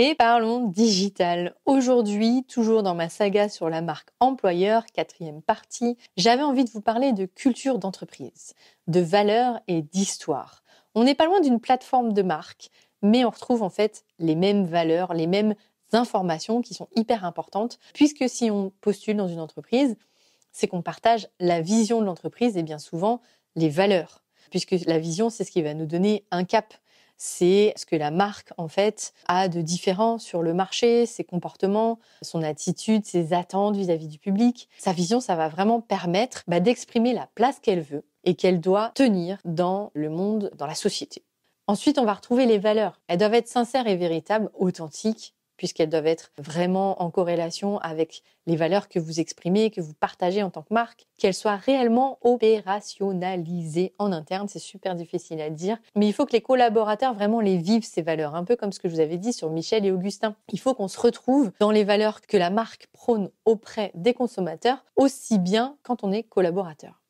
Et parlons digital. Aujourd'hui, toujours dans ma saga sur la marque employeur, 4e partie, j'avais envie de vous parler de culture d'entreprise, de valeurs et d'histoire. On n'est pas loin d'une plateforme de marque, mais on retrouve en fait les mêmes valeurs, les mêmes informations qui sont hyper importantes, puisque si on postule dans une entreprise, c'est qu'on partage la vision de l'entreprise et bien souvent les valeurs, puisque la vision, c'est ce qui va nous donner un cap. C'est ce que la marque, en fait, a de différent sur le marché, ses comportements, son attitude, ses attentes vis-à-vis du public. Sa vision, ça va vraiment permettre d'exprimer la place qu'elle veut et qu'elle doit tenir dans le monde, dans la société. Ensuite, on va retrouver les valeurs. Elles doivent être sincères et véritables, authentiques, puisqu'elles doivent être vraiment en corrélation avec les valeurs que vous exprimez, que vous partagez en tant que marque, qu'elles soient réellement opérationnalisées en interne. C'est super difficile à dire, mais il faut que les collaborateurs vraiment les vivent, ces valeurs, un peu comme ce que je vous avais dit sur Michel et Augustin. Il faut qu'on se retrouve dans les valeurs que la marque prône auprès des consommateurs, aussi bien quand on est collaborateur.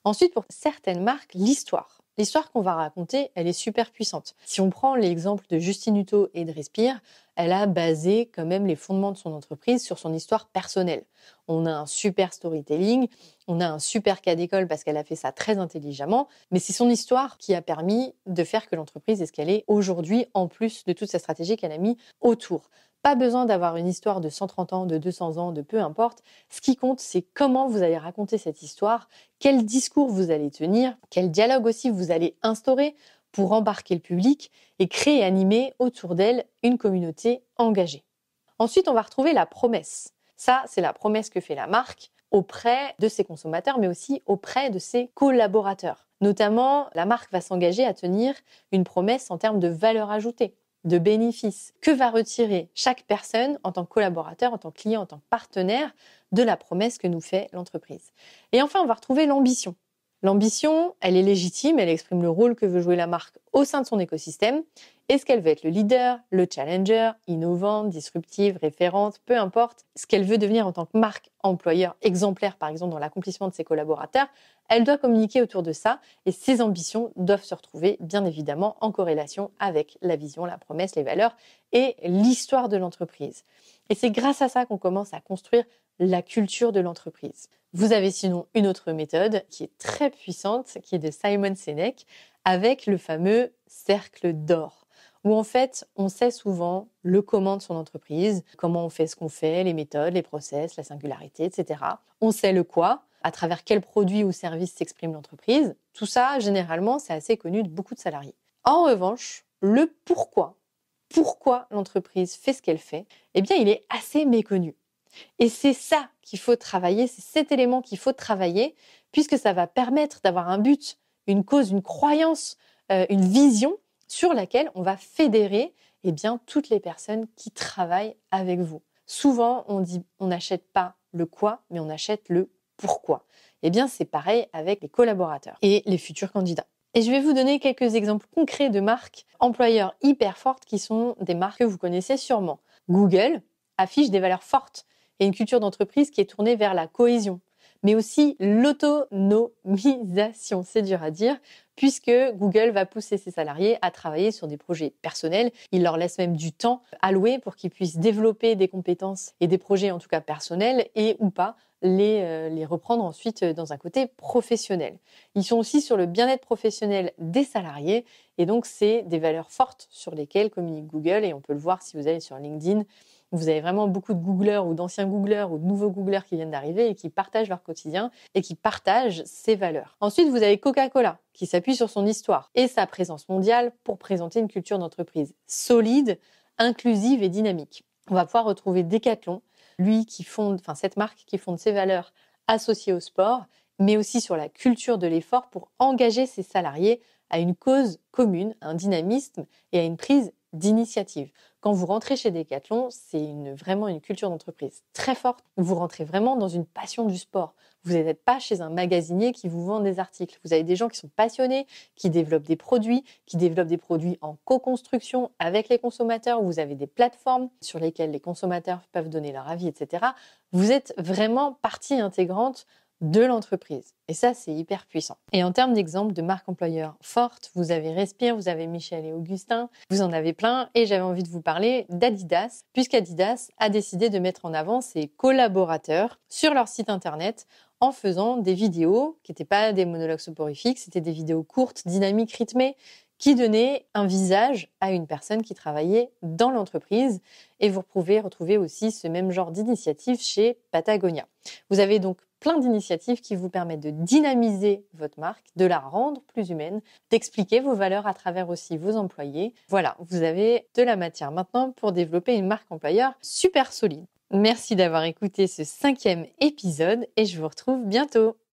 Ensuite, pour certaines marques, l'histoire. L'histoire qu'on va raconter, elle est super puissante. Si on prend l'exemple de Justine Hutto et de Respire, elle a basé quand même les fondements de son entreprise sur son histoire personnelle. On a un super storytelling, on a un super cas d'école parce qu'elle a fait ça très intelligemment, mais c'est son histoire qui a permis de faire que l'entreprise est ce qu'elle est aujourd'hui, en plus de toute sa stratégie qu'elle a mis autour. Pas besoin d'avoir une histoire de 130 ans, de 200 ans, de peu importe. Ce qui compte, c'est comment vous allez raconter cette histoire, quel discours vous allez tenir, quel dialogue aussi vous allez instaurer pour embarquer le public et créer et animer autour d'elle une communauté engagée. Ensuite, on va retrouver la promesse. Ça, c'est la promesse que fait la marque auprès de ses consommateurs, mais aussi auprès de ses collaborateurs. Notamment, la marque va s'engager à tenir une promesse en termes de valeur ajoutée, de bénéfices. Que va retirer chaque personne en tant que collaborateur, en tant que client, en tant que partenaire de la promesse que nous fait l'entreprise. Et enfin, on va retrouver l'ambition. L'ambition, elle est légitime, elle exprime le rôle que veut jouer la marque au sein de son écosystème. Est-ce qu'elle veut être le leader, le challenger, innovante, disruptive, référente, peu importe ce qu'elle veut devenir en tant que marque employeur exemplaire, par exemple dans l'accomplissement de ses collaborateurs, elle doit communiquer autour de ça et ses ambitions doivent se retrouver bien évidemment en corrélation avec la vision, la promesse, les valeurs et l'histoire de l'entreprise. Et c'est grâce à ça qu'on commence à construire la culture de l'entreprise. Vous avez sinon une autre méthode qui est très puissante, qui est de Simon Sinek, avec le fameux cercle d'or, où en fait, on sait souvent le comment de son entreprise, comment on fait ce qu'on fait, les méthodes, les process, la singularité, etc. On sait le quoi, à travers quel produit ou service s'exprime l'entreprise. Tout ça, généralement, c'est assez connu de beaucoup de salariés. En revanche, le pourquoi l'entreprise fait ce qu'elle fait, eh bien, il est assez méconnu. Et c'est ça qu'il faut travailler, c'est cet élément qu'il faut travailler, puisque ça va permettre d'avoir un but, une cause, une croyance, une vision sur laquelle on va fédérer toutes les personnes qui travaillent avec vous. Souvent, on dit on n'achète pas le quoi, mais on achète le pourquoi. Eh bien, c'est pareil avec les collaborateurs et les futurs candidats. Et je vais vous donner quelques exemples concrets de marques employeurs hyper fortes qui sont des marques que vous connaissez sûrement. Google affiche des valeurs fortes et une culture d'entreprise qui est tournée vers la cohésion, mais aussi l'autonomisation, c'est dur à dire, puisque Google va pousser ses salariés à travailler sur des projets personnels. Il leur laisse même du temps alloué pour qu'ils puissent développer des compétences et des projets en tout cas personnels et ou pas les reprendre ensuite dans un côté professionnel. Ils sont aussi sur le bien-être professionnel des salariés et donc c'est des valeurs fortes sur lesquelles communique Google et on peut le voir si vous allez sur LinkedIn. Vous avez vraiment beaucoup de Googleurs ou d'anciens Googleurs ou de nouveaux Googleurs qui viennent d'arriver et qui partagent leur quotidien et qui partagent ces valeurs. Ensuite, vous avez Coca-Cola qui s'appuie sur son histoire et sa présence mondiale pour présenter une culture d'entreprise solide, inclusive et dynamique. On va pouvoir retrouver Decathlon, cette marque qui fonde ses valeurs associées au sport, mais aussi sur la culture de l'effort pour engager ses salariés à une cause commune, à un dynamisme et à une prise d'initiative. Quand vous rentrez chez Decathlon, c'est vraiment une culture d'entreprise très forte. Vous rentrez vraiment dans une passion du sport. Vous n'êtes pas chez un magasinier qui vous vend des articles. Vous avez des gens qui sont passionnés, qui développent des produits en co-construction avec les consommateurs. Vous avez des plateformes sur lesquelles les consommateurs peuvent donner leur avis, etc. Vous êtes vraiment partie intégrante de l'entreprise. Et ça, c'est hyper puissant. Et en termes d'exemple de marque employeur forte, vous avez Respire, vous avez Michel et Augustin, vous en avez plein. Et j'avais envie de vous parler d'Adidas, puisqu'Adidas a décidé de mettre en avant ses collaborateurs sur leur site internet en faisant des vidéos qui n'étaient pas des monologues soporifiques, c'était des vidéos courtes, dynamiques, rythmées, qui donnaient un visage à une personne qui travaillait dans l'entreprise. Et vous pouvez retrouver aussi ce même genre d'initiative chez Patagonia. Vous avez donc plein d'initiatives qui vous permettent de dynamiser votre marque, de la rendre plus humaine, d'expliquer vos valeurs à travers aussi vos employés. Voilà, vous avez de la matière maintenant pour développer une marque employeur super solide. Merci d'avoir écouté ce 5e épisode et je vous retrouve bientôt.